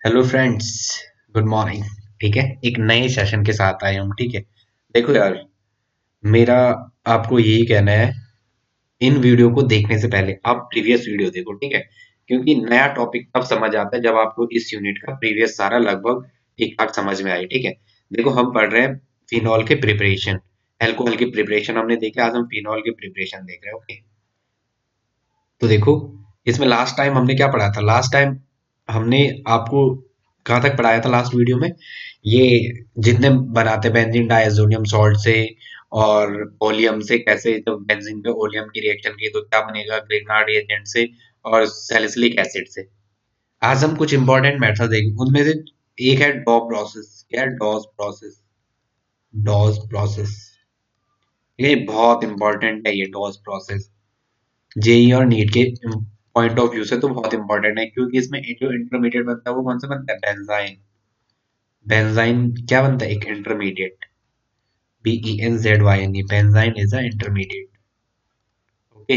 Hello friends. Good morning. ठीक है, एक नए सेशन के साथ आए हम। ठीक है, देखो यार, मेरा आपको यही कहना है, इन वीडियो को देखने से पहले आप प्रीवियस वीडियो देखो। ठीक है, क्योंकि नया टॉपिक तब समझ आता है जब आपको इस यूनिट का प्रीवियस सारा लगभग ठीक ठाक समझ में आए। ठीक है, देखो हम पढ़ रहे हैं फिनॉल के प्रिपरेशन, अल्कोहल की प्रिपरेशन हमने देखा, आज हम फिनॉल की प्रिपरेशन देख रहे हैं। ओके, तो देखो, इसमें लास्ट टाइम हमने क्या पढ़ा था। लास्ट टाइम हमने आपको कहाँ तक पढ़ाया था लास्ट वीडियो में, ये जितने बनाते बेंजीन डायजोनियम सॉल्ट से और ओलियम से, कैसे जब बेंजीन पे ओलियम की रिएक्शन की तो क्या बनेगा ग्रिग्नार्ड रिएजेंट से और सैलिसिलिक एसिड से। आज हम कुछ इंपॉर्टेंट मेथड देखेंगे, उनमें से एक है डॉ प्रोसेस। क्या है? Dodge process. डॉज प्रोसेस, ये बहुत इंपॉर्टेंट है, ये डॉज प्रोसेस जेई और नीट के पॉइंट ऑफ व्यू से तो बहुत इंपॉर्टेंट है, क्योंकि इसमें जो इंटरमीडिएट बनता है वो कौन सा बनता है? बेंजाइन। बेंजाइन क्या बनता है? एक intermediate. BENZYNE, benzene is a intermediate. Okay,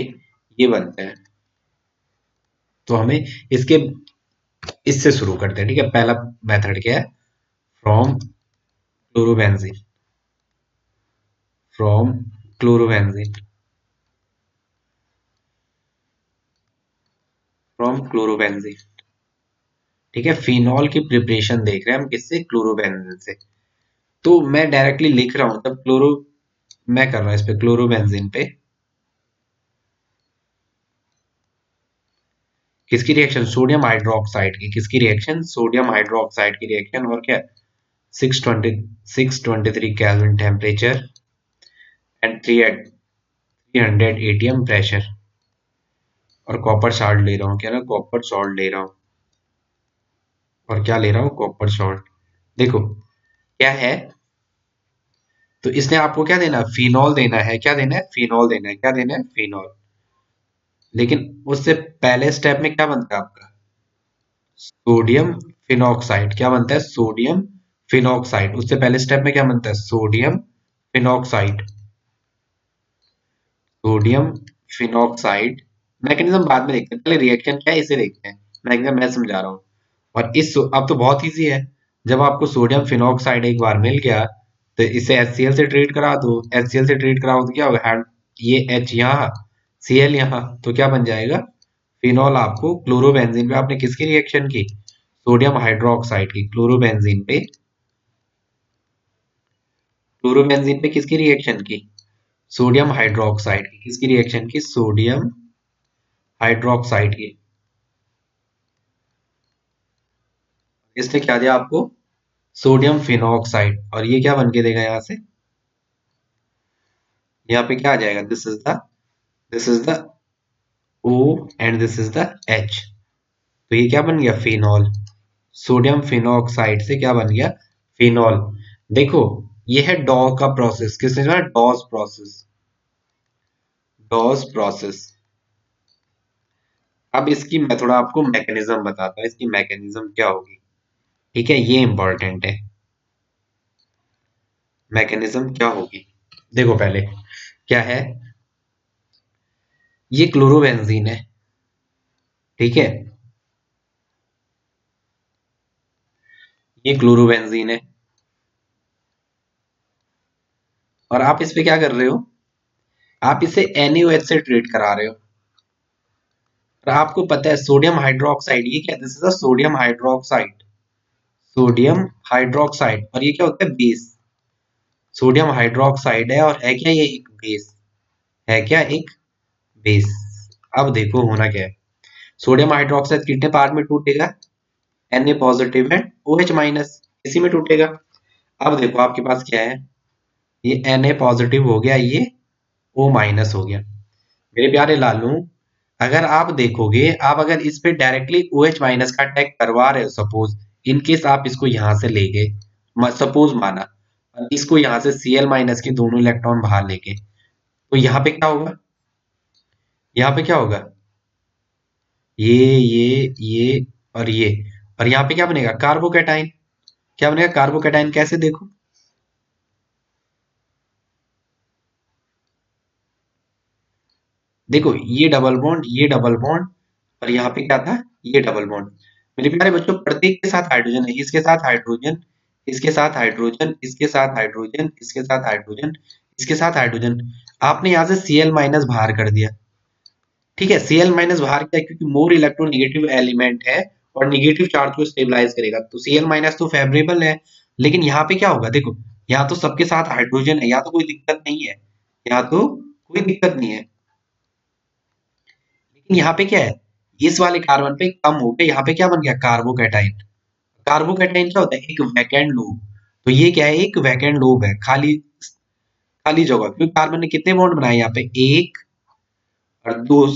ये बनता है। तो हमें इसके इससे शुरू करते हैं। ठीक है, पहला मेथड क्या है? From chlorobenzene. From chlorobenzene. From chlorobenzene. ठीक है, फिनॉल की प्रिपरेशन देख रहे हैं हम किससे? क्लोरोबेंजीन से। तो मैं डायरेक्टली लिख रहा हूं, तब क्लोरो मैं कर रहा हूं इस पे, क्लोरोबेंजीन पे किसकी रिएक्शन? सोडियम हाइड्रोक्साइड की। किसकी रिएक्शन? सोडियम हाइड्रोक्साइड की रिएक्शन। और क्या? 623 kelvin temperature and 300 ATM pressure. और कॉपर सॉल्ट ले रहा हूँ। क्या ना, कॉपर सॉल्ट ले रहा हूँ। और क्या ले रहा हूँ? Copper salt. देखो क्या है, तो इसने आपको क्या देना? फिनॉल देना है। क्या देना है? फिनॉल देना है। क्या देना है? फिनॉल। लेकिन उससे पहले स्टेप में क्या बनता है आपका? Sodium phenoxide. क्या बनता है? Sodium phenoxide. उससे पहले स्टेप में क्या बनता है? Sodium phenoxide. Sodium phenoxide. Mechanism बाद में देखते हैं, पहले रिएक्शन क्या है इसे देखते हैं। मैकेनिज्म मैं समझा रहा हूँ। और अब तो बहुत इजी है, जब आपको सोडियम फिनॉक्साइड एक बार मिल गया तो इसे HCl से ट्रीट करा दो। HCl से ट्रीट कराओ तो क्या होगा? ये H यहाँ, Cl यहाँ, तो क्या बन जाएगा? फिनॉल। आपको क्लोरोबेंजीन पे आपने किसकी रिएक्शन की? सोडियम हाइड्रोक्साइड की। क्लोरोबेंजीन पे किसकी रिएक्शन की? सोडियम हाइड्रोक्साइड की। किसकी रिएक्शन की? सोडियम हाइड्रोक्साइड की। इसने क्या दिया आपको? Sodium phenoxide. और ये क्या बन के देगा यहाँ से? यहाँ पे क्या आ जाएगा? This is the O and this is the H। तो ये क्या बन गया? फिनॉल। सोडियम फिनॉक्साइड से क्या बन गया? फिनॉल। देखो, ये है डॉ का प्रोसेस। किसने कहा? Dow's process. Dow's process. अब इसकी मैं थोड़ा आपको मैकेनिज्म बताता हूँ, इसकी मैकेनिज्म क्या होगी। ठीक है, ये इंपॉर्टेंट है। मैकेनिज्म क्या होगी, देखो पहले क्या है। ये क्लोरोबेंजीन है। ठीक है, ये क्लोरोबेंजीन है। और आप इस पे क्या कर रहे हो? आप इसे NaOH से ट्रीट करा रहे हो। और आपको पता है सोडियम हाइड्रोक्साइड, ये क्या? This is a sodium hydroxide. Sodium hydroxide. और ये क्या होता है? बेस। सोडियम हाइड्रोक्साइड है और है क्या ये? एक बेस। है क्या? एक बेस। अब देखो होना क्या है। सोडियम हाइड्रोक्साइड कितने पार्ट में टूटेगा? Na पॉजिटिव है, OH माइनस, इसी में टूटेगा। अब देखो आपके पास क्या है, ये Na पॉजिटिव हो गया, ये O माइनस हो गया। मेरे प्यारे लालू, अगर आप देखोगे, आप अगर इस पे डायरेक्टली OH माइनस का अटैक करवा रहे हो, सपोज इन केस आप इसको यहां से ले गए, सपोज माना, और इसको यहां से Cl माइनस के दोनों इलेक्ट्रॉन बाहर लेके, तो यहाँ पे क्या होगा? यहाँ पे क्या होगा? ये और ये। और यहाँ पे क्या बनेगा? कार्बोकैटाइन। क्या बनेगा? कार्बोकैटाइन। कैसे देखो, देखो ये डबल बॉन्ड, ये डबल बॉन्ड, और यहाँ पे क्या था? ये डबल बॉन्ड। मेरे प्यारे बच्चों, प्रत्येक के साथ हाइड्रोजन है, इसके साथ हाइड्रोजन, इसके साथ हाइड्रोजन, इसके साथ हाइड्रोजन, इसके साथ हाइड्रोजन, इसके साथ हाइड्रोजन। आपने यहाँ से Cl माइनस बाहर कर दिया, ठीक है। Cl माइनस बाहर किया क्योंकि मोर इलेक्ट्रोनेगेटिव एलिमेंट है और नेगेटिव चार्ज को स्टेबलाइज करेगा, तो Cl माइनस तो फेवरेबल है। लेकिन यहाँ पे क्या होगा, देखो यहाँ तो सबके साथ हाइड्रोजन है, यहाँ तो कोई दिक्कत नहीं है, यहाँ तो कोई दिक्कत नहीं है। लेकिन यहाँ पे क्या है, इस वाले कार्बन पे कम हो गया, यहाँ पे क्या बन गया, कार्बोकैटाइन। कार्बोकैटाइन क्या होता है, एक वैकेंट लूप। तो ये क्या है, एक वैकेंट लूप है, खाली खाली जगह, क्योंकि कार्बन ने कितने बॉन्ड बनाए यहाँ पे, एक और दो,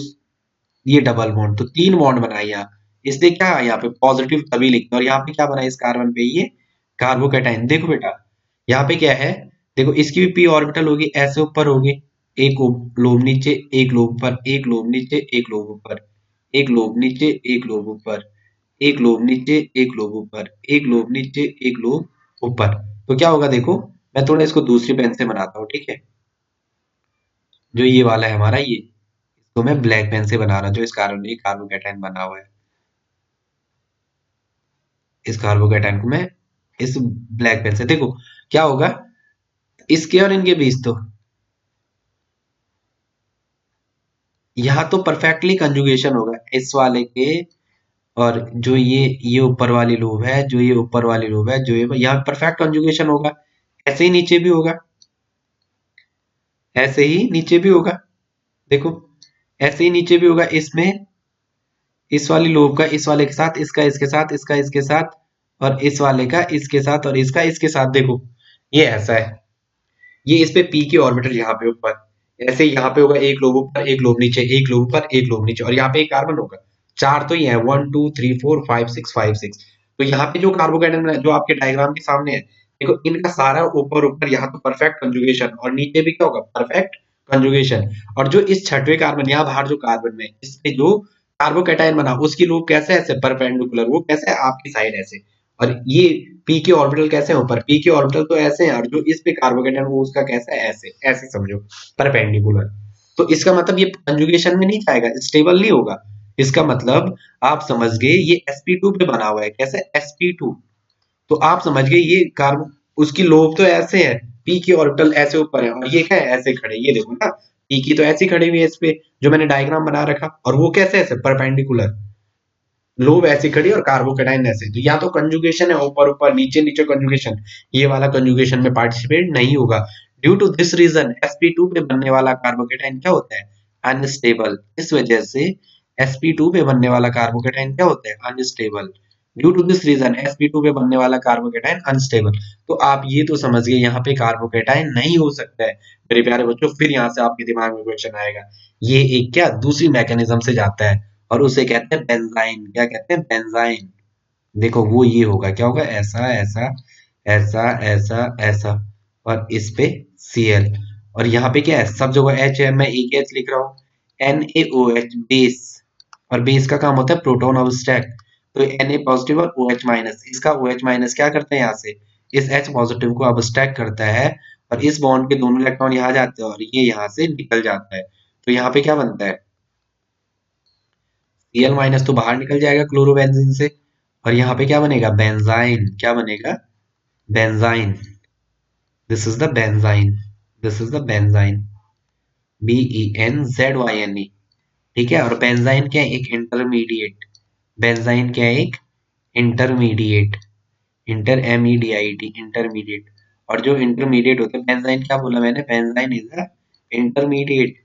ये डबल बॉन्ड, तो तीन बॉन्ड बनाए यहाँ। इसलिए क्या यहाँ पे पॉजिटिव तभी लिखते हैं, और यहाँ पे क्या बना है इस कार्बन पे, ये कार्बोकैटाइन। देखो बेटा यहाँ पे क्या है, देखो इसकी भी पी ऑर्बिटल होगी, ऐसे ऊपर होगी, एक लोब नीचे, एक लोब ऊपर, एक लोब नीचे, एक लोब ऊपर, एक लोब नीचे, एक लोब ऊपर, एक लोब नीचे, एक लोब ऊपर, एक लोब नीचे, एक लोब ऊपर। तो क्या होगा, देखो मैं थोड़ा इसको दूसरी पेन से बनाता हूँ, ठीक है। जो ये वाला है हमारा, ये इसको मैं ब्लैक पेन से बना रहा हूँ, जो इस कार्बन ये कार्बोकैटाइन बना हुआ है, इस कार्बोकैटाइन को मैं इस ब्लैक पेन से, देखो क्या होगा इसके और इनके बीच, तो यहाँ तो परफेक्टली कंजुगेशन होगा इस वाले के, और जो ये ऊपर वाली लूप है, जो ये ऊपर वाली लूप है, जो ये यहाँ परफेक्ट कंजुगेशन होगा। ऐसे ही नीचे भी होगा, ऐसे ही नीचे भी होगा, देखो ऐसे ही नीचे भी होगा, इसमें इस वाली लूप का इस वाले के साथ, इसका इसके साथ, इसका इसके साथ, और इस वाले का इसके साथ, और इसका इसके साथ, देखो ये ऐसा है। ये इस पे पी के ऑर्बिटल यहाँ पे ऊपर, ऐसे यहाँ पे होगा एक लोब ऊपर, एक लोब नीचे, एक लोब ऊपर, एक लोब नीचे, और यहाँ पे एक कार्बन होगा। चार तो ये है, 1 2 3 4 5 6 5 6। तो यहाँ पे जो कार्बोकेटन जो आपके डायग्राम के सामने है, देखो इनका सारा ऊपर ऊपर यहाँ तो परफेक्ट कंजुगेशन, और नीचे भी क्या होगा, परफेक्ट कंजुगेशन। और जो इस छठवें कार्बन यहाँ बाहर जो कार्बन में इससे जो कार्बोकेटाइन बना, उसकी लूप कैसे ऐसे परपेंडिकुलर, वो कैसे है आपकी साइड ऐसे, और ये पी के ऑर्बिटल कैसे हैं ऊपर, पी के ऑर्बिटल तो ऐसे हैं, और जो इस पे कार्बोकेटाइन वो उसका कैसा है, ऐसे ऐसे समझो, परपेंडिकुलर। तो इसका मतलब ये कंजुगेशन में नहीं जाएगा, स्टेबल नहीं होगा। इसका मतलब आप समझ गए, ये sp2 पे बना हुआ है, कैसे sp2। तो आप समझ गए ये कार्बन, उसकी लोब तो ऐसे है, पी की ऑर्बिटल ऐसे ऊपर है, और ये क्या है, ऐसे खड़े, ये देखो ना, पी की तो ऐसी खड़ी हुई है इस पे, जो मैंने डायग्राम बना रखा, और वो कैसे ऐसे परपेंडिकुलर, लोब ऐसी खड़ी और कार्बोकेटाइन ऐसे। तो या तो कंजुगेशन है ऊपर ऊपर, नीचे नीचे कंजुगेशन, ये वाला कंजुगेशन में पार्टिसिपेट नहीं होगा। Due to this reason sp2 पे बनने वाला कार्बोकेटाइन क्या होता है, अनस्टेबल। इस वजह से sp2 पे बनने वाला कार्बोकेटाइन क्या होता है, unstable. Due to this reason sp2 पे बनने वाला कार्बोकेटाइन अनस्टेबल। तो आप ये तो समझ गए यहाँ पे कार्बोकेटाइन नहीं हो सकता है मेरे प्यारे बच्चों। फिर यहाँ से आपके दिमाग में क्वेश्चन आएगा, ये एक क्या दूसरी मैकेनिज्म से जाता है, और उसे कहते हैं बेंजाइन। क्या कहते हैं, बेंजाइन। देखो वो ये होगा, क्या होगा, ऐसा ऐसा ऐसा ऐसा ऐसा, और इस पे Cl, और यहाँ पे क्या है, सब जगह H है, मैं एक H लिख रहा हूँ, NaOH बेस, और बेस का काम होता है प्रोटॉन अब स्टैक। तो Na पॉजिटिव और OH माइनस, इसका OH माइनस क्या करते हैं यहाँ से, इस H पॉजिटिव को अब स्टैक करता है, और इस बॉन्ड के दोनों इलेक्ट्रॉन यहाँ जाते हैं, और ये यहाँ से निकल जाता है। तो यहाँ पे क्या बनता है, Cl माइनस तो बाहर निकल जाएगा क्लोरोबेंजीन से, और यहाँ पे क्या बनेगा, बेंजाइन। क्या बनेगा, benzene. This is the benzene, this is the benzene, BENZYNE। ठीक है, और बेंजाइन क्या है, एक इंटरमीडिएट। बेंजाइन क्या है, एक इंटरमीडिएट, इंटरमीडिएट। और जो इंटरमीडिएट होते हैं, बेंजाइन क्या बोला मैंने, बेंजाइन इज अ इंटरमीडिएट।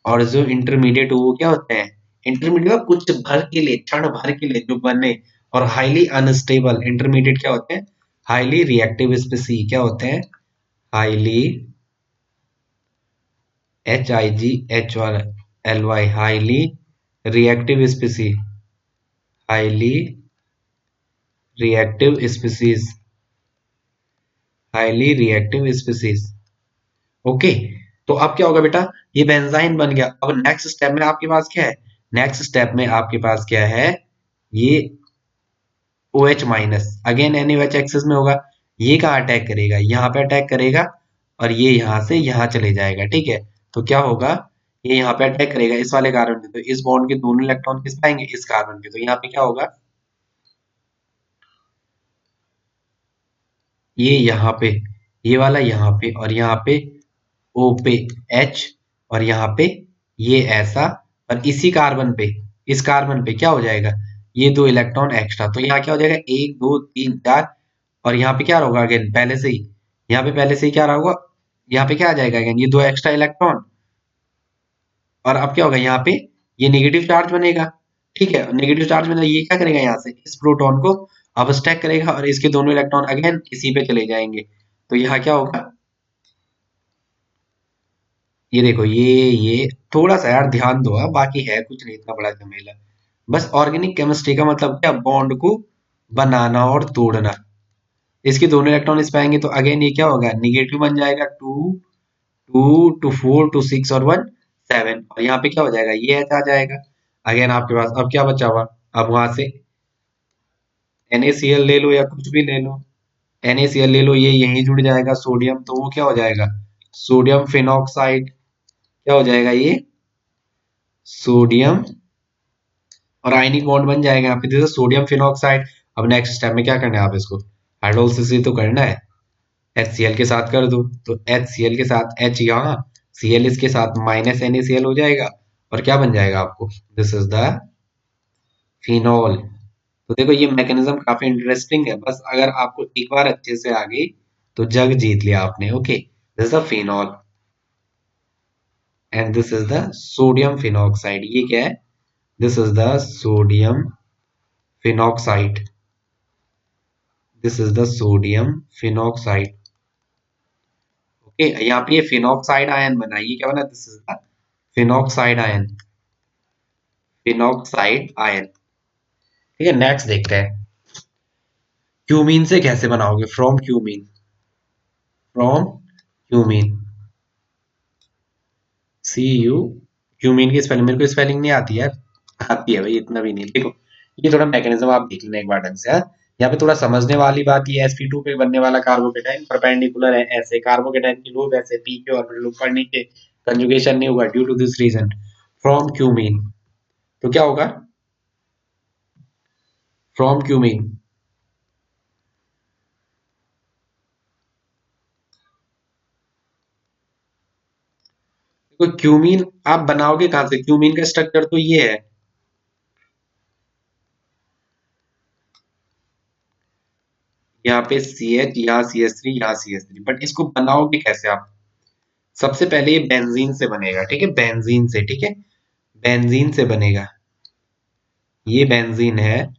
और जो इंटरमीडिएट वो क्या होते हैं, इंटरमीडिएट कुछ भर के लिए, क्षण भर के लिए जो बने, और हाईली अनस्टेबल। इंटरमीडिएट क्या होते हैं, हाईली रिएक्टिव स्पीसी। क्या होते हैं, highly, HIGHLY, highly reactive स्पीसी, highly reactive species, highly reactive species. Okay. तो अब क्या होगा बेटा, ये बेंजाइन बन गया। अब नेक्स्ट स्टेप में आपके पास क्या है, नेक्स्ट स्टेप में आपके पास क्या है, ये OH minus, again NaOH excess में होगा। ये कहाँ अटैक करेगा, यहाँ पे अटैक करेगा, और ये यहाँ से यहाँ चले जाएगा। ठीक है, तो क्या होगा, ये यहाँ पे अटैक करेगा इस वाले कार्बन पे, तो इस बॉन्ड के दोनों इलेक्ट्रॉन किस पाएंगे, इस कार्बन पे। तो यहाँ पे क्या होगा, ये यहाँ पे, ये वाला यहाँ पे, और यहाँ पे ओ पे H, और यहाँ पे ये ऐसा, और इसी कार्बन पे, इस कार्बन पे क्या हो जाएगा, ये दो इलेक्ट्रॉन एक्स्ट्रा। तो यहाँ क्या हो जाएगा, एक दो तीन चार, और यहाँ पे क्या होगा अगेन पहले से ही, यहाँ पे पहले से ही क्या रहा होगा, यहाँ पे क्या आ जाएगा अगेन, ये दो एक्स्ट्रा इलेक्ट्रॉन। और अब क्या होगा यहाँ पे, ये नेगेटिव चार्ज बनेगा, ठीक है। नेगेटिव चार्ज बनेगा, ये क्या करेगा, यहाँ से इस प्रोटॉन को अब स्टैक करेगा, और इसके दोनों इलेक्ट्रॉन अगेन इसी पे चले जाएंगे। तो यहाँ क्या होगा, ये देखो, ये थोड़ा सा यार ध्यान दो, बाकी है कुछ नहीं इतना बड़ा झमेला। बस ऑर्गेनिक केमिस्ट्री का मतलब क्या, बॉन्ड को बनाना और तोड़ना। इसके दोनों इलेक्ट्रॉन इस पे आएंगे, तो अगेन ये क्या होगा, निगेटिव बन जाएगा, two two two four two six और वन सेवन, और यहाँ पे क्या हो जाएगा, ये एच आ जाएगा। अगेन आपके पास अब क्या बचा हुआ, अब वहां से NaCl ले लो या कुछ भी ले लो, NaCl ले लो, ये यहीं जुड़ जाएगा सोडियम, तो वो क्या हो जाएगा, सोडियम फिनॉक्साइड। क्या हो जाएगा ये, सोडियम, और आयनिक बॉन्ड बन जाएगा यहाँ पे, जैसे सोडियम फिनॉक्साइड। अब नेक्स्ट स्टेप में क्या करना है, आप इसको हाइड्रोलिसिस ही तो करना है, HCl के साथ कर दो, तो HCl के साथ H यहाँ, Cl इसके साथ माइनस NaCl हो जाएगा, और क्या बन जाएगा आपको, दिस इज द फिनॉल। तो देखो ये मैकेनिज्म काफी इंटरेस्टिंग है, बस अगर आपको एक बार अच्छे से आ गई तो जग जीत लिया आपने। Okay, this is the phenol and this is the sodium phenoxide. ये क्या है, this is the sodium phenoxide, this is the sodium phenoxide. Okay, यहाँ पे ये फिनॉक्साइड आयन बना, ये क्या बना, this is the phenoxide ion, phenoxide ion. ठीक है, नेक्स्ट देखते हैं, क्यूमीन से कैसे बनाओगे, from cumene, from cumene, CU, cumene की स्पेलिंग मेरे को स्पेलिंग नहीं आती यार, आती है भाई, इतना भी नहीं। देखो ये थोड़ा मैकेनिज्म आप देख लेना एक बार ढंग से, हाँ? यहाँ पे थोड़ा समझने वाली बात, ये sp2 पे बनने वाला कार्बोकेटाइन परपेंडिकुलर है ऐसे, कार्बोकेटाइन की लूप ऐसे, p के ऑर्बिटल ऊपर नीचे, कंजुगेशन नहीं होगा due to this reason, from cumene. तो क्या होगा, फ्रॉम क्यूमीन, देखो क्यूमीन आप बनाओगे कहां से, क्यूमीन का स्ट्रक्चर तो ये है, यहाँ पे CH, यहाँ CH3, यहाँ CH3, बट इसको बनाओगे कैसे आप, सबसे पहले ये बेंजीन से बनेगा, ठीक है, बेंजीन से, ठीक है, बेंजीन से बनेगा। ये बेंजीन है,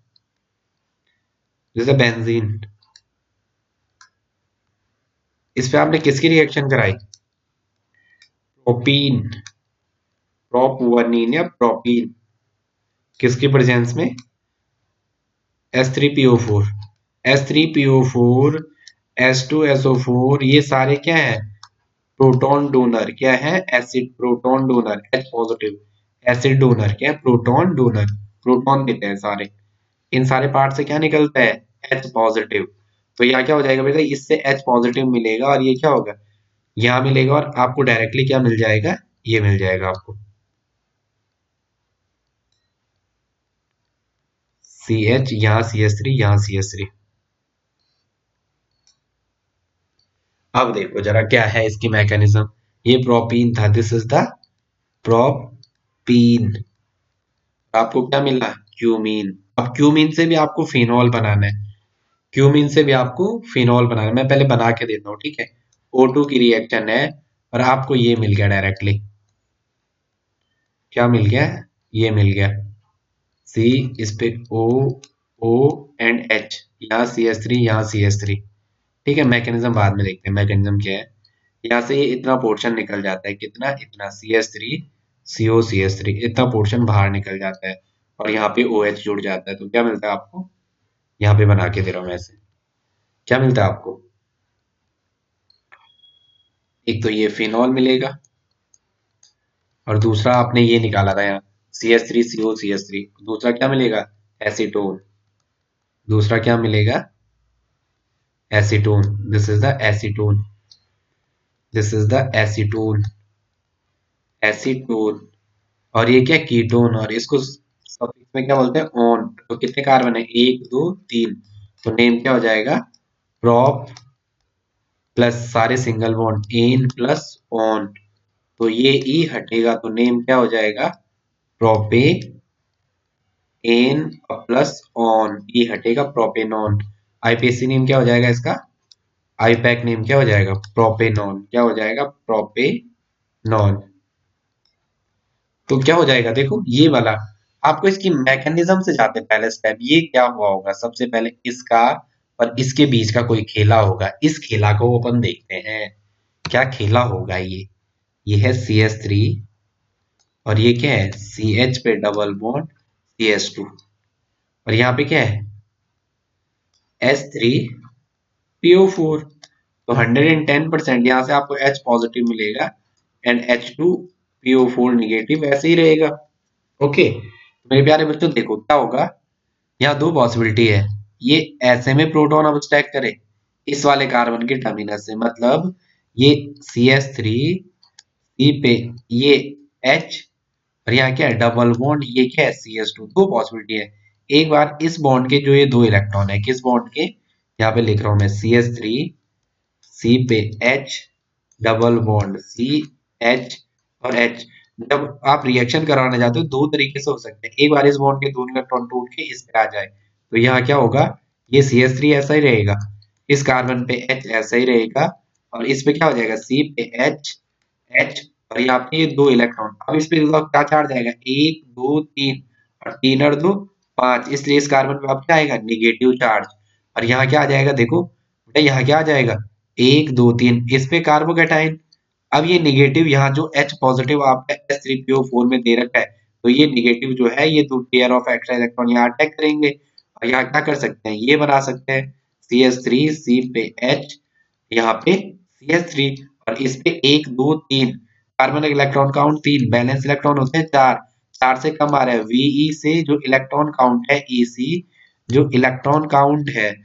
जैसे बेंजीन, इस पे आपने किसकी रिएक्शन कराई, प्रोपीन, प्रोपवनीन या प्रोपीन, किसकी प्रेजेंस में, S3PO4, S3PO4, S2SO4, ये सारे क्या है, प्रोटॉन डोनर, क्या है, acid proton donor, H positive, acid donor क्या है, प्रोटॉन डोनर, प्रोटॉन देते हैं सारे। इन सारे पार्ट से क्या निकलता है, H पॉजिटिव। तो यहाँ क्या हो जाएगा बेटा, इससे H पॉजिटिव मिलेगा, और ये क्या होगा, यहाँ मिलेगा, और आपको डायरेक्टली क्या मिल जाएगा, ये मिल जाएगा आपको, CH, यहाँ CH3, यहाँ CH3। अब देखो जरा क्या है इसकी मैकेनिज्म, ये प्रोपीन था, दिस इज द प्रोपीन, आपको क्या मिला, क्यूमीन। अब क्यूमीन से भी आपको फिनॉल बनाना है, क्यूमीन से भी आपको फिनॉल बनाना है, मैं पहले बना के देता हूँ, ठीक है। O2 की रिएक्शन है, और आपको ये मिल गया डायरेक्टली, क्या मिल गया, ये मिल गया, C, इस पे O एंड H, यहाँ CH3, यहाँ CH3। ठीक है, मैकेनिज्म बाद में देखते हैं, मैकेनिज्म क्या है। यहाँ से ये इतना पोर्शन निकल जाता है, कितना, इतना, CH3 CO CH3, इतना पोर्शन बाहर निकल जाता है, और यहाँ पे OH जुड़ जाता है, तो क्या मिलता है आपको, यहाँ पे बना के दे रहा हूँ मैं ऐसे, क्या मिलता है आपको, एक तो ये फिनॉल मिलेगा, और दूसरा आपने ये निकाला था यहाँ CH3 CO CH3, दूसरा क्या मिलेगा, एसीटोन, दूसरा क्या मिलेगा, acetone, this is the acetone, this is the acetone, acetone, और ये क्या कीटोन, और इसको सफिक्स में क्या बोलते हैं ऑन। तो कितने कार्बन है, 1 2 3, तो नेम क्या हो जाएगा, प्रोप प्लस सारे single bond ane plus one, तो ये ई हटेगा तो नेम क्या हो जाएगा, prop ane plus one, e हटेगा प्रोपेनॉन। आईपीएसी नेम क्या हो जाएगा इसका, आईपैक नेम क्या हो जाएगा, प्रोपेनॉन, क्या हो जाएगा प्रोपेनॉन। तो क्या हो जाएगा, देखो ये वाला, आपको इसकी मैकेनिज्म से जाते हैं पहले स्टेप, ये क्या हुआ होगा, सबसे पहले इसका और इसके बीच का कोई खेला होगा, इस खेला को अपन देखते हैं, क्या खेला होगा ये है CH3, और ये क्या है CH पे डबल बॉन्ड CH2, और यहाँ पे क्या है H3PO4, तो 110% यहाँ से आपको H पॉजिटिव मिलेगा एंड H2PO4 निगेटिव ऐसे ही रहेगा। ओके, मेरे प्यारे बच्चों देखो क्या होगा, यहाँ दो पॉसिबिलिटी है, ये ऐसे में प्रोटॉन अब स्टैक करे इस वाले कार्बन के टर्मिनस से, मतलब ये CH3 सी पे ये H, और यहाँ क्या है डबल बॉन्ड, ये क्या है CH2, दो पॉसिबिलिटी है। एक बार इस बॉन्ड के जो ये दो इलेक्ट्रॉन है, किस बॉन्ड के, यहाँ पे लिख रहा हूं मैं CH3 सी पे H डबल बॉन्ड CH और H, जब आप रिएक्शन कराने जाते हो दो तरीके से हो सकते हैं, एक बार इस बॉन्ड के दोनों इलेक्ट्रॉन टूट के इस पे आ जाए, तो यहाँ क्या होगा, ये CH3 ऐसा ही रहेगा, इस कार्बन पे H ऐसा ही रहेगा, और इस पे क्या हो जाएगा C पे H, और यहाँ पे ये दो इलेक्ट्रॉन, अब इस पे क्या चार्ज आएगा, 1 2 3, और 3 और 2 5, इसलिए इस कार्बन पे अब क्या आएगा, निगेटिव चार्ज, और यहाँ क्या आ जाएगा, देखो बेटा यहाँ क्या आ जाएगा, 1 2 3, इस पे कार्बोकेटाइन, अब ये निगेटिव यहाँ जो H पॉजिटिव आपका H3PO4 में दे रखा है, तो ये निगेटिव जो है ये दो पेयर ऑफ एक्स्ट्रा इलेक्ट्रॉन यहाँ अटैक करेंगे, और यहाँ क्या कर सकते हैं, ये बना सकते हैं CH3 C पे H, यहाँ पे CH3, और इस पे 1 2 3, carbon electron count 3, balance electron होते हैं 4, 4 से कम आ रहा है, VE से जो इलेक्ट्रॉन काउंट है EC, जो इलेक्ट्रॉन काउंट है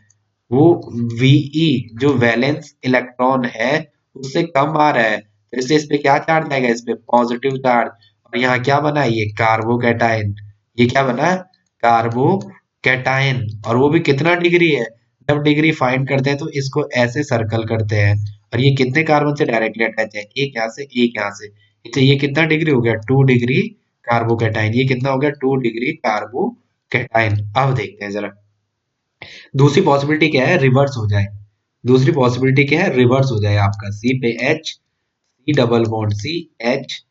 वो VE जो वैलेंस इलेक्ट्रॉन है उससे कम आ रहा है, तो इसलिए इस पे क्या चार्ज आएगा, इस पे पॉजिटिव चार्ज, और यहाँ क्या बना, ये कार्बोकैटायन, ये क्या बना, कार्बोकैटायन, और वो भी कितना डिग्री है, जब डिग्री फाइंड करते हैं तो इसको ऐसे सर्कल करते हैं, और ये कितने कार्बन से डायरेक्टली अटैच है, एक यहाँ से एक यहाँ से, तो ये कितना डिग्री हो गया, 2 डिग्री कार्बोकैटायन, ये कितना हो गया, 2 डिग्री कार्बोकैटायन। अब देखते हैं जरा दूसरी पॉसिबिलिटी क्या है, रिवर्स हो जाए, दूसरी पॉसिबिलिटी क्या है, रिवर्स हो जाए आपका, सी पे H, C double bond C, H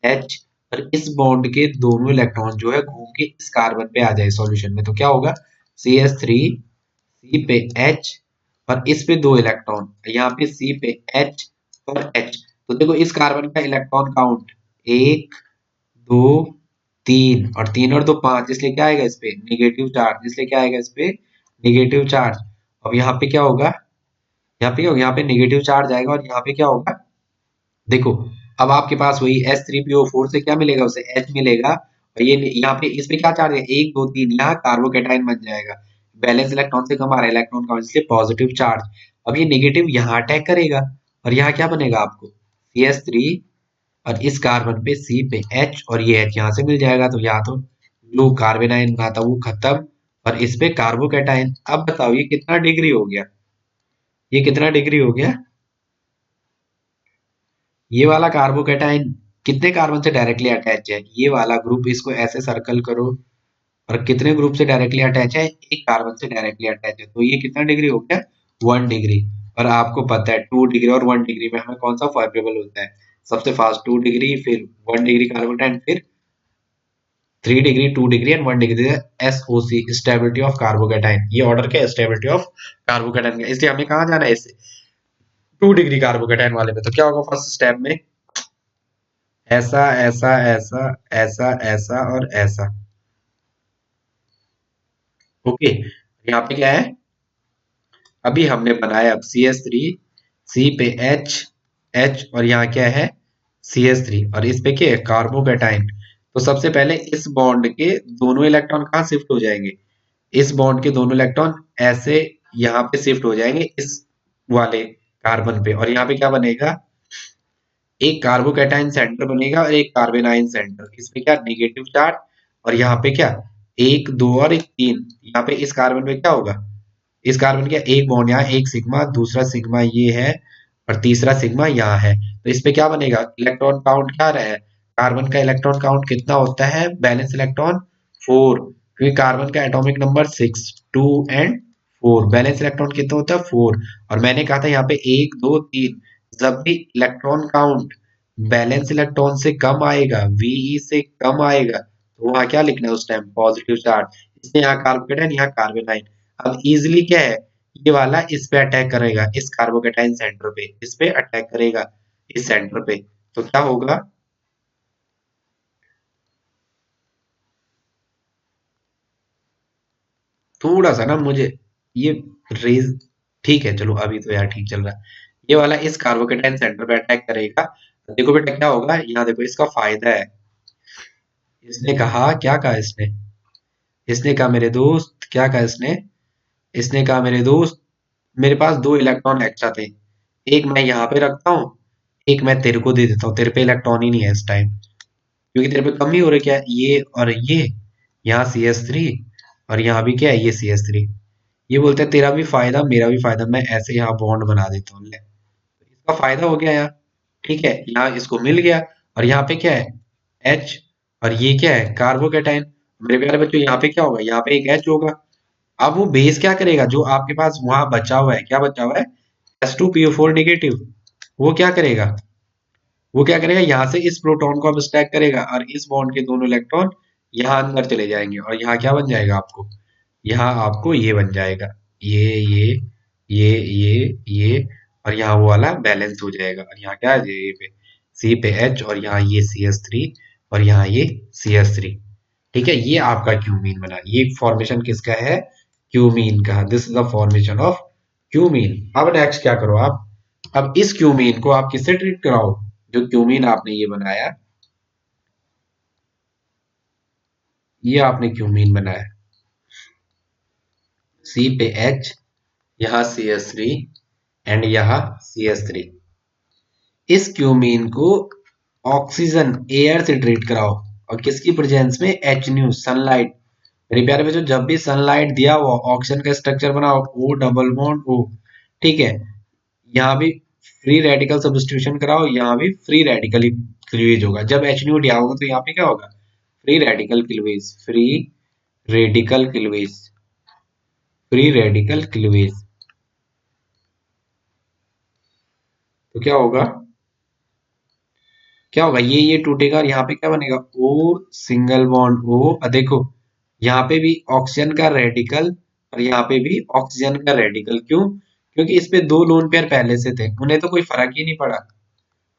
H, और इस बॉन्ड के दोनों इलेक्ट्रॉन जो है घूम के इस कार्बन पे आ जाए सॉल्यूशन में, तो क्या होगा, CH3 सी पे एच, और इस पे दो इलेक्ट्रॉन, यहाँ पे सी पे एच और एच, तो देखो इस कार्बन का इलेक्ट्रॉन काउंट 1 2 3, और 3 और 2 5, इसलिए क्या आएगा इस पे निगेटिव चार्ज, इसलिए क्या आएगा इस पे निगेटिव चार्ज। अब यहाँ पे क्या होगा, यहाँ पे निगेटिव चार्ज आएगा, और यहाँ पे क्या होगा, देखो अब आपके पास वही H3PO4 से क्या मिलेगा, उसे H मिलेगा, और ये यहाँ पे इस पे क्या चार्ज है, 1 2 3, यहाँ कार्बोकेटाइन बन जाएगा, बैलेंस इलेक्ट्रॉन से कम आ रहा है इलेक्ट्रॉन का, इसलिए पॉजिटिव चार्ज, अब ये निगेटिव यहाँ अटैक करेगा, और यहाँ क्या बनेगा आपको CH3, और इस कार्बन पे C पे H, और ये H यहाँ से मिल जाएगा, तो यहाँ तो जो कार्बेनाइन बना था वो खत्म, और इस पे कार्बोकेटाइन। अब बताओ ये कितना डिग्री हो गया, ये कितना डिग्री हो गया, ये वाला कार्बोकेटाइन कितने कार्बन से डायरेक्टली अटैच है, ये वाला ग्रुप, इसको ऐसे सर्कल करो, और कितने ग्रुप से डायरेक्टली अटैच है, एक कार्बन से डायरेक्टली अटैच है, तो ये कितना डिग्री हो गया, 1 डिग्री, और आपको पता है 2 डिग्री और 1 डिग्री में हमें कौन सा फेवरेबल होता है, सबसे फास्ट 2 डिग्री, फिर 1 डिग्री कार्बोकेटाइन, फिर 3 degree, 2 degree and 1 degree, SOC stability of carbocation, ये ऑर्डर क्या है स्टेबिलिटी ऑफ कार्बोकेटाइन का, इसलिए हमें कहाँ जाना है, इससे 2 डिग्री कार्बोकेटाइन वाले में, तो क्या होगा फर्स्ट स्टेप में, ऐसा ऐसा ऐसा ऐसा ऐसा और ऐसा। ओके, यहाँ पे क्या है, अभी हमने बनाया अब CH3 C पे H H, और यहाँ क्या है CH3, और इस पे क्या है कार्बोकेटाइन, तो सबसे पहले इस बॉन्ड के दोनों इलेक्ट्रॉन कहाँ शिफ्ट हो जाएंगे, इस बॉन्ड के दोनों इलेक्ट्रॉन ऐसे यहाँ पे शिफ्ट हो जाएंगे इस वाले कार्बन पे, और यहाँ पे क्या बनेगा एक कार्बोकैटायन सेंटर बनेगा और एक कार्बेनाइन सेंटर। इसमें क्या नेगेटिव चार्ज, और यहाँ पे क्या एक दो और एक तीन। यहाँ पे इस कार्बन पे क्या होगा, इस कार्बन का एक बॉन्ड यहाँ, एक सिग्मा, दूसरा सिग्मा ये है और तीसरा सिग्मा यहाँ है। तो इस पे क्या बनेगा, इलेक्ट्रॉन काउंट क्या रहा है, कार्बन का इलेक्ट्रॉन काउंट कितना होता है, बैलेंस इलेक्ट्रॉन 4, क्योंकि कार्बन का atomic number 6, 2 and 4, balance electron कितना होता है 4। और मैंने कहा था यहाँ पे 1 2 3, जब भी इलेक्ट्रॉन काउंट बैलेंस इलेक्ट्रॉन से कम आएगा, वीई से कम आएगा, तो वहां क्या लिखना है उस टाइम, पॉजिटिव चार्ज। इसलिए यहाँ कार्बोकेटाइन, यहाँ कार्बेनाइन। अब इजिली क्या है, ये वाला इस पे अटैक करेगा, इस कार्बोकेटाइन सेंटर पे, इस पे अटैक करेगा, इस सेंटर पे। तो क्या होगा, थोड़ा सा ना मुझे ये रेज, ठीक है चलो अभी तो यार ठीक चल रहा है। ये वाला इस कार्बोकेटाइन सेंटर पे अटैक करेगा। देखो बेटा क्या होगा, यहाँ देखो इसका फायदा है। इसने कहा, क्या कहा इसने, इसने कहा मेरे दोस्त, क्या कहा इसने, इसने कहा मेरे दोस्त, मेरे पास दो इलेक्ट्रॉन एक्स्ट्रा थे, एक मैं यहाँ पे रखता हूँ, एक मैं तेरे को दे देता हूँ, तेरे पे इलेक्ट्रॉन ही नहीं है इस टाइम, क्योंकि तेरे पे कम ही हो रही क्या, ये और ये, यहाँ CS3 और यहाँ भी क्या है, ये CS3। ये बोलते हैं तेरा भी फायदा मेरा भी फायदा, मैं ऐसे यहाँ बॉन्ड बना देता हूँ, ले इसका फायदा हो गया यहाँ। ठीक है, यहाँ इसको मिल गया। और यहाँ पे क्या है, H, और ये क्या है कार्बोकेटाइन। मेरे प्यारे बच्चों यहाँ पे क्या होगा, यहाँ पे एक H होगा। अब वो बेस क्या करेगा, जो आपके पास वहां बचा हुआ है, क्या बचा हुआ है, S2PO4 नेगेटिव, वो क्या करेगा, वो क्या करेगा, यहाँ से इस प्रोटॉन को अब स्टैक करेगा और इस बॉन्ड के दोनों इलेक्ट्रॉन यहाँ अंदर चले जाएंगे, और यहाँ क्या बन जाएगा आपको, यहाँ आपको ये बन जाएगा, ये और यहाँ वो वाला बैलेंस हो जाएगा, और यहाँ क्या है, ये पे C पे H, और यहाँ ये CS3 और यहाँ ये CS3। ठीक है, ये आपका क्यूमीन बना, ये फॉर्मेशन किसका है, क्यूमीन का। This is the formation of cumene. अब नेक्स्ट क्या करो आप, अब इस क्यूमीन को आप किससे ट्रीट कराओ, जो क्यूमीन आपने ये बनाया, ये आपने क्यूमीन बनाया, C पे H, यहाँ CS3 एंड यहाँ CS3। इस क्यूमीन को ऑक्सीजन एयर से ट्रीट कराओ, और किसकी प्रेजेंस में, एच न्यू सनलाइट। मेरे प्यारे बच्चों जब भी सनलाइट दिया हुआ, ऑक्सीजन का स्ट्रक्चर बनाओ, O डबल बॉन्ड O। ठीक है, यहाँ भी फ्री रेडिकल सब्स्टिट्यूशन कराओ, यहाँ भी फ्री रेडिकल क्लीवेज होगा। जब एच न्यू दिया होगा तो यहाँ पे क्या होगा, free radical cleavage, free radical cleavage, free radical cleavage. तो क्या होगा, क्या होगा, ये टूटेगा और यहाँ पे क्या बनेगा, O सिंगल बॉन्ड O। देखो यहाँ पे भी ऑक्सीजन का रेडिकल और यहाँ पे भी ऑक्सीजन का रेडिकल, क्यों, क्योंकि इस पे दो लोन पेयर पहले से थे, उन्हें तो कोई फर्क ही नहीं पड़ा,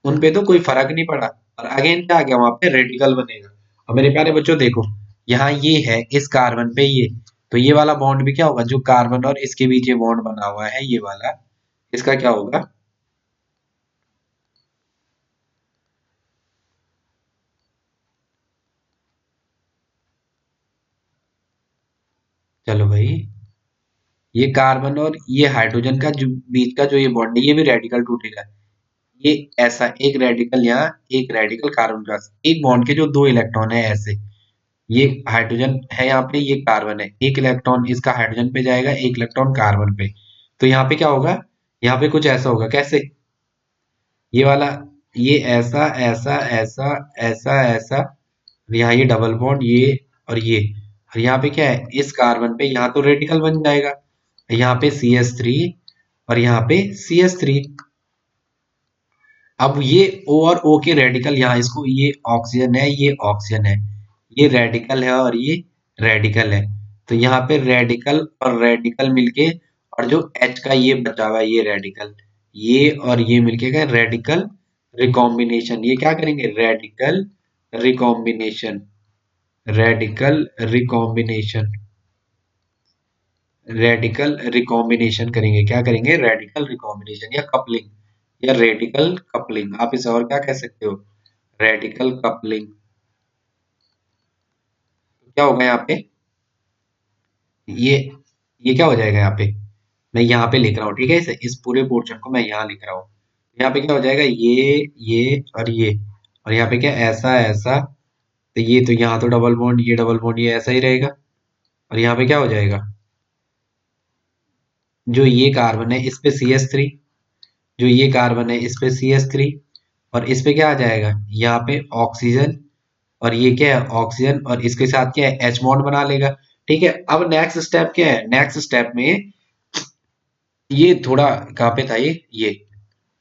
उन पे तो कोई फर्क नहीं पड़ा, और अगेन क्या आ गया, वहां पे रेडिकल बनेगा। और मेरे प्यारे बच्चों देखो, यहाँ ये है इस कार्बन पे ये, तो ये वाला बॉन्ड भी क्या होगा, जो कार्बन और इसके बीच ये बॉन्ड बना हुआ है ये वाला, इसका क्या होगा, चलो भाई, ये कार्बन और ये हाइड्रोजन का जो बीच का जो ये बॉन्ड है, ये भी रेडिकल टूटेगा। ये ऐसा एक रेडिकल यहाँ, एक रेडिकल कार्बन के पास, एक बॉन्ड के जो दो इलेक्ट्रॉन है ऐसे, ये हाइड्रोजन है यहाँ पे, ये कार्बन है, एक इलेक्ट्रॉन इसका हाइड्रोजन पे जाएगा, एक इलेक्ट्रॉन कार्बन पे। तो यहाँ पे क्या होगा, यहाँ पे कुछ ऐसा होगा, कैसे, ये वाला, ये ऐसा ऐसा ऐसा ऐसा ऐसा, और यहाँ ये डबल बॉन्ड ये और ये, और यहाँ पे क्या है, इस कार्बन पे यहाँ तो रेडिकल बन जाएगा, यहाँ पे CS3 और यहाँ पे CS3। अब ये O और O के रेडिकल, यहाँ इसको, ये ऑक्सीजन है ये ऑक्सीजन है, ये रेडिकल है और ये रेडिकल है, तो यहाँ पे रेडिकल और रेडिकल मिलके, और जो H का ये बचा हुआ है ये रेडिकल, ये और ये मिलके क्या, रेडिकल रिकॉम्बिनेशन। ये क्या करेंगे, radical recombination, radical recombination, radical recombination करेंगे, क्या करेंगे, रेडिकल रिकॉम्बिनेशन या कपलिंग, या रेडिकल कपलिंग, आप इसे और क्या कह सकते हो, रेडिकल कपलिंग। क्या होगा यहाँ पे, ये ये क्या हो जाएगा यहाँ पे, मैं यहाँ पे लिख रहा हूँ, ठीक है, इस पूरे पोर्शन को मैं यहाँ लिख रहा हूँ। यहाँ पे क्या हो जाएगा, ये और यहाँ पे क्या ऐसा ऐसा, तो ये तो यहाँ तो डबल बॉन्ड, ये डबल बॉन्ड, ये ऐसा ही रहेगा। और यहाँ पे क्या हो जाएगा, जो ये कार्बन है इस पे CH3, जो ये कार्बन है इस पे CH3, और इस पे क्या आ जाएगा, यहाँ पे ऑक्सीजन, और ये क्या है ऑक्सीजन, और इसके साथ क्या है H बॉन्ड बना लेगा। ठीक है, अब नेक्स्ट स्टेप क्या है, नेक्स्ट स्टेप में ये थोड़ा कहाँ पे था, ये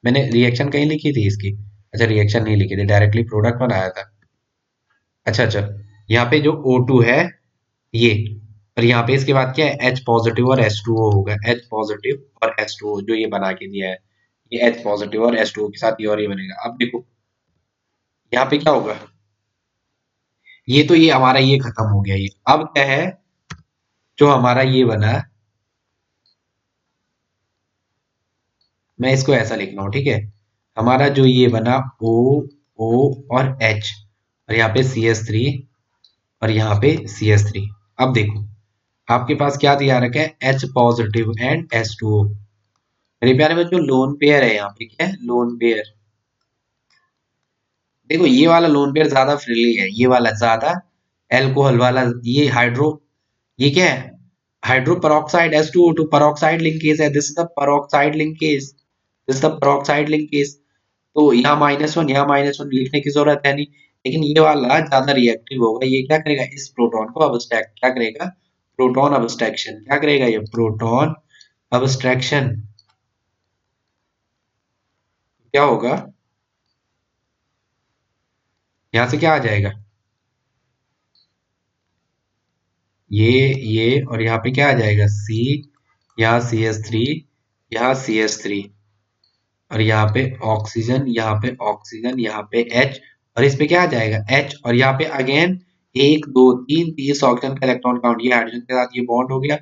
मैंने रिएक्शन कहीं लिखी थी इसकी, अच्छा रिएक्शन नहीं लिखी थी, डायरेक्टली प्रोडक्ट बनाया था। अच्छा अच्छा, यहाँ पे जो O2 है ये, और यहाँ पे इसके बाद क्या है H पॉजिटिव और H2O होगा, H पॉजिटिव और H2O जो ये बना के दिया है, ये H पॉजिटिव और H2O के साथ ये और ये बनेगा। अब देखो यहाँ पे क्या होगा, ये तो ये हमारा ये खत्म हो गया, ये अब क्या है, जो हमारा ये बना, मैं इसको ऐसा लिख रहा हूँ, ठीक है, हमारा जो ये बना O और H, और यहाँ पे CH3, और यहाँ पे CH3। अब देखो आपके पास क्या दिया रखा है, H पॉजिटिव एंड H2O। मेरे प्यारे बच्चों लोन पेयर है, यहाँ पे क्या है लोन पेयर। देखो ये वाला लोन पेयर ज्यादा फ्रीली है, ये वाला ज्यादा एल्कोहल वाला, ये हाइड्रो, ये क्या है hydro peroxide H2O2 peroxide linkage है, this is the peroxide linkage, this the peroxide linkage. तो यहाँ -1 यहाँ -1 लिखने की जरूरत है नहीं, लेकिन ये वाला ज्यादा रिएक्टिव होगा, ये क्या करेगा इस प्रोटॉन को अबस्ट्रैक्ट, क्या करेगा प्रोटॉन अबस्ट्रैक्शन, क्या करेगा ये प्रोटॉन अबस्ट्रैक्शन। क्या होगा, यहाँ से क्या आ जाएगा, ये और यहाँ पे क्या आ जाएगा C, यहाँ CH3, यहाँ CH3, और यहाँ पे ऑक्सीजन, यहाँ पे ऑक्सीजन, यहाँ पे H, और इस पे क्या आ जाएगा H, और यहाँ पे अगेन 1 2 3 ऑक्सीजन का इलेक्ट्रॉन काउंट, ये हाइड्रोजन के साथ ये बॉन्ड हो गया,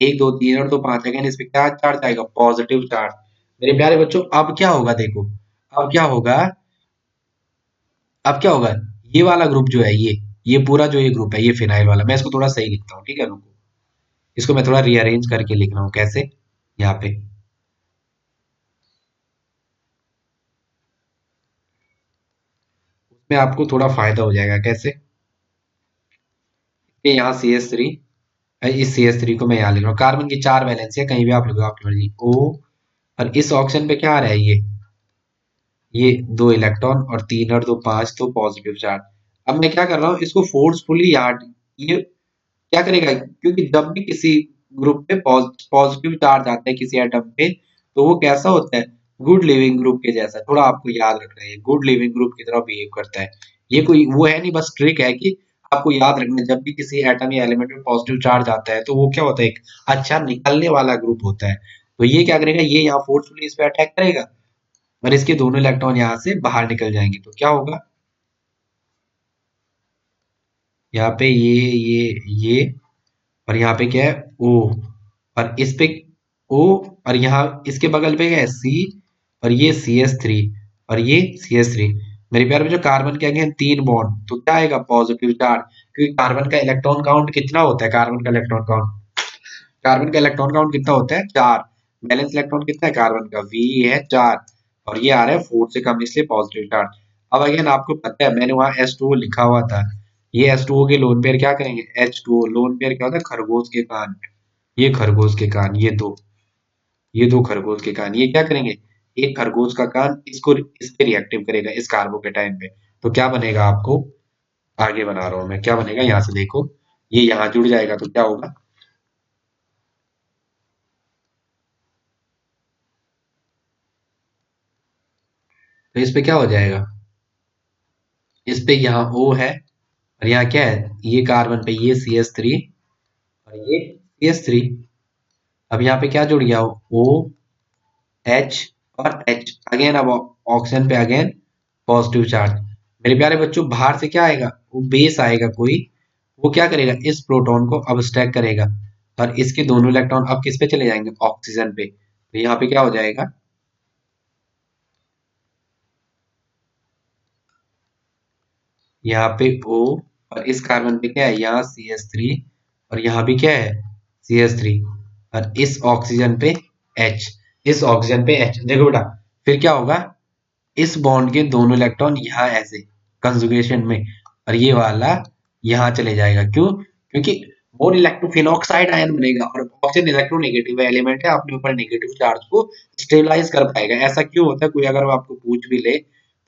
1 2 3 और 2 5, अगेन इस पे क्या चार्ज आएगा पॉजिटिव चार्ज। मेरे प्यारे बच्चों अब क्या होगा देखो, अब क्या होगा, अब क्या होगा, ये वाला ग्रुप जो है ये पूरा जो ये ग्रुप है ये फिनाइल वाला, मैं इसको थोड़ा सही लिखता हूँ, ठीक है रुको, इसको मैं थोड़ा रीअरेंज करके लिख रहा हूँ, कैसे, यहाँ पे उसमें आपको थोड़ा फायदा हो जाएगा, कैसे कि यहाँ CH3, इस CH3 को मैं यहाँ लिख रहा हूँ, कार्बन की 4 वैलेंसी है, कहीं भी आप लिखो आपकी मर्जी O, और इस ऑक्सीजन पे क्या आ रहा है ये 2 इलेक्ट्रॉन, और 3 और 2 5 तो पॉजिटिव चार्ज। अब मैं क्या कर रहा हूँ इसको फोर्सफुली यार्ड, ये क्या करेगा, क्योंकि जब भी किसी ग्रुप पे पॉजिटिव चार्ज आता है किसी एटम पे, तो वो कैसा होता है गुड लिविंग ग्रुप के जैसा, थोड़ा आपको याद रखना है गुड लिविंग ग्रुप की तरह बिहेव करता है। ये कोई वो है नहीं, बस ट्रिक है कि आपको याद रखना है, जब भी किसी एटम या एलिमेंट में पॉजिटिव चार्ज आता है तो वो क्या होता है एक अच्छा निकलने वाला ग्रुप होता है। तो ये क्या करेगा, ये यहाँ फोर्सफुली इस पे अटैक करेगा, और इसके दोनों इलेक्ट्रॉन यहाँ से बाहर निकल जाएंगे, तो क्या होगा, यहाँ पे ये और यहाँ पे क्या है O, और इस पे O, और यहाँ इसके बगल पे क्या है C, और ये CH3, और ये CH3। मेरे प्यारे में जो कार्बन के आगे हैं 3 बॉन्ड, तो क्या आएगा पॉजिटिव चार्ज, क्योंकि कार्बन का इलेक्ट्रॉन काउंट कितना होता है, कार्बन का इलेक्ट्रॉन काउंट कितना होता है 4, बैलेंस इलेक्ट्रॉन कितना है कार्बन का V है 4, और ये आ रहा है 4 से कम इसलिए पॉजिटिव चार्ज। अब अगेन आपको पता है मैंने वहां H2O लिखा हुआ था, ये H2O के लोन पेयर क्या करेंगे, H2O लोन पेयर क्या होता है खरगोश के कान, ये खरगोश के कान, ये दो खरगोश के कान, ये क्या करेंगे एक खरगोश का कान इसको इस पे रिएक्टिव करेगा इस कार्बोकेटाइन पे, तो क्या बनेगा आपको आगे बना रहा हूं मैं, क्या बनेगा यहाँ से देखो, ये यहाँ जुड़ जाएगा तो क्या होगा, तो इस पे क्या हो जाएगा, इस पे यहाँ O है, और यहाँ क्या है ये कार्बन पे ये CH3, और ये CH3। अब यहाँ पे क्या जुड़ गया O H और H, अगेन अब ऑक्सीजन पे अगेन पॉजिटिव चार्ज। मेरे प्यारे बच्चों बाहर से क्या आएगा, वो बेस आएगा कोई, वो क्या करेगा इस प्रोटॉन को अब स्टैक करेगा, और इसके दोनों इलेक्ट्रॉन अब किस पे चले जाएंगे ऑक्सीजन पे, तो यहाँ पे क्या हो जाएगा, यहाँ पे O, और इस कार्बन पे क्या है यहाँ CH3, और यहाँ भी क्या है CH3, और इस ऑक्सीजन पे H, इस ऑक्सीजन पे H, देखो बेटा फिर क्या होगा, इस बॉन्ड के दोनों इलेक्ट्रॉन यहाँ ऐसे कंजुगेशन में, और ये वाला यहाँ चले जाएगा। क्यों? क्योंकि मोर इलेक्ट्रो फिनॉक्साइड आयन बनेगा, और ऑक्सीजन इलेक्ट्रोनेगेटिव एलिमेंट है, अपने ऊपर नेगेटिव चार्ज को स्टेबलाइज कर पाएगा। ऐसा क्यों होता है? कोई अगर वो आपको पूछ भी ले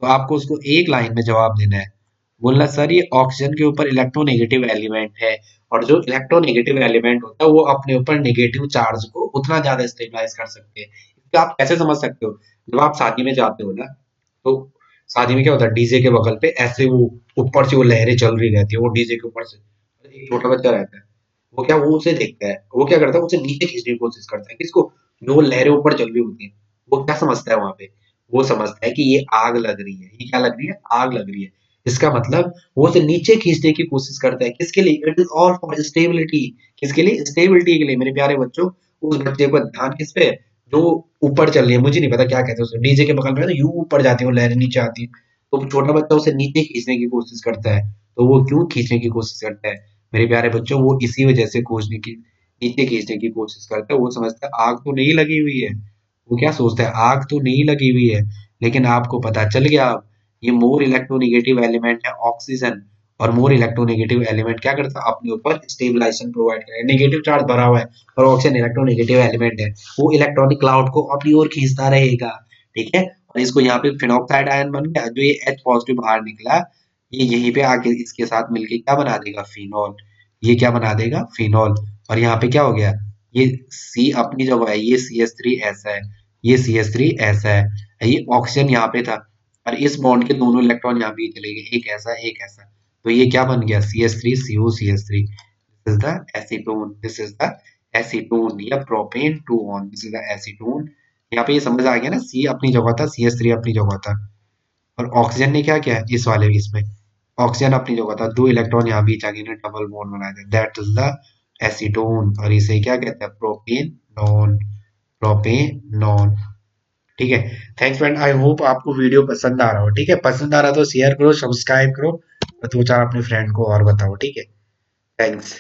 तो आपको उसको एक लाइन में जवाब देना है, बोलना सर ये ऑक्सीजन के ऊपर इलेक्ट्रोनेगेटिव एलिमेंट है, और जो इलेक्ट्रोनेगेटिव एलिमेंट होता है वो अपने ऊपर नेगेटिव चार्ज को उतना ज्यादा स्टेबलाइज कर सकते हैं। इसको आप कैसे समझ सकते हो? जब आप शादी में जाते हो ना, तो शादी में क्या होता है, डीजे के बगल पे ऐसे वो ऊपर से वो लहरें चल रही रहती है, वो डीजे के ऊपर से एक छोटा बच्चा रहता है, वो क्या, वो उसे देखता है, वो क्या करता है, उसे नीचे खींचने की कोशिश करता है, किसको, जो वो लहरें ऊपर चल रही होती है। वो क्या समझता है वहां पे, वो समझता है कि ये आग लग रही है, ये क्या लग रही है, आग लग रही है। इसका मतलब वो उसे नीचे खींचने की कोशिश करता है, किसके लिए, it is all for stability. किसके लिए? स्टेबिलिटी के लिए। मेरे प्यारे बच्चों, उस बच्चे को ध्यान किस पे है? जो ऊपर चल रही है, मुझे नहीं पता क्या कहते हैं उसे, डीजे के बगल में तो यूं ऊपर जाती है वो लहरें, नीचे आती है, तो छोटा बच्चा उसे नीचे खींचने की कोशिश करता है। तो वो क्यों खींचने की कोशिश करता है मेरे प्यारे बच्चों? वो इसी वजह से खोजने की, नीचे खींचने की कोशिश करता है। वो समझता है आग तो नहीं लगी हुई है, वो क्या सोचता है, आग तो नहीं लगी हुई है। लेकिन आपको पता चल गया अब, ये मोर इलेक्ट्रोनेगेटिव एलिमेंट है ऑक्सीजन, और मोर इलेक्ट्रोनेगेटिव एलिमेंट क्या करता है, अपने ऊपर स्टेबलाइजेशन प्रोवाइड करेगा। नेगेटिव चार्ज भरा हुआ है और ऑक्सीजन इलेक्ट्रोनेगेटिव एलिमेंट है, वो इलेक्ट्रॉनिक क्लाउड को अपनी ओर खींचता रहेगा। ठीक है, और इसको यहाँ पे फिनॉक्साइड आयन बन गया, जो ये H पॉजिटिव बाहर निकला, ये यहीं पे आके इसके साथ मिलके क्या बना देगा, फिनॉल। ये क्या बना देगा, फिनॉल। और यहाँ पे क्या हो गया, ये C अपनी जगह है, ये CH3 ऐसा है, ये CH3 ऐसा है, ये ऑक्सीजन यहाँ पे था, और इस बॉन्ड के दोनों इलेक्ट्रॉन यहाँ पे चले गए, एक ऐसा एक ऐसा। तो ये क्या बन गया, CH3CO CH3। This is the acetone, this is the acetone या propane two one, this is the acetone. यहाँ पे ये समझ आ गया ना, C अपनी जगह था, CH3 अपनी जगह था, और ऑक्सीजन ने क्या किया इस वाले इसमें, ऑक्सीजन अपनी जगह था, दो इलेक्ट्रॉन यहाँ बीच आ गए, डबल बॉन्ड बनाया था, दैट इज द एसीटोन। और इसे क्या कहते हैं, प्रोपेनॉन, प्रोपेनॉन। ठीक है, थैंक्स फ्रेंड, आई होप आपको वीडियो पसंद आ रहा हो। ठीक है, पसंद आ रहा तो शेयर करो, सब्सक्राइब करो, और दो चार अपने फ्रेंड को और बताओ। ठीक है, थैंक्स।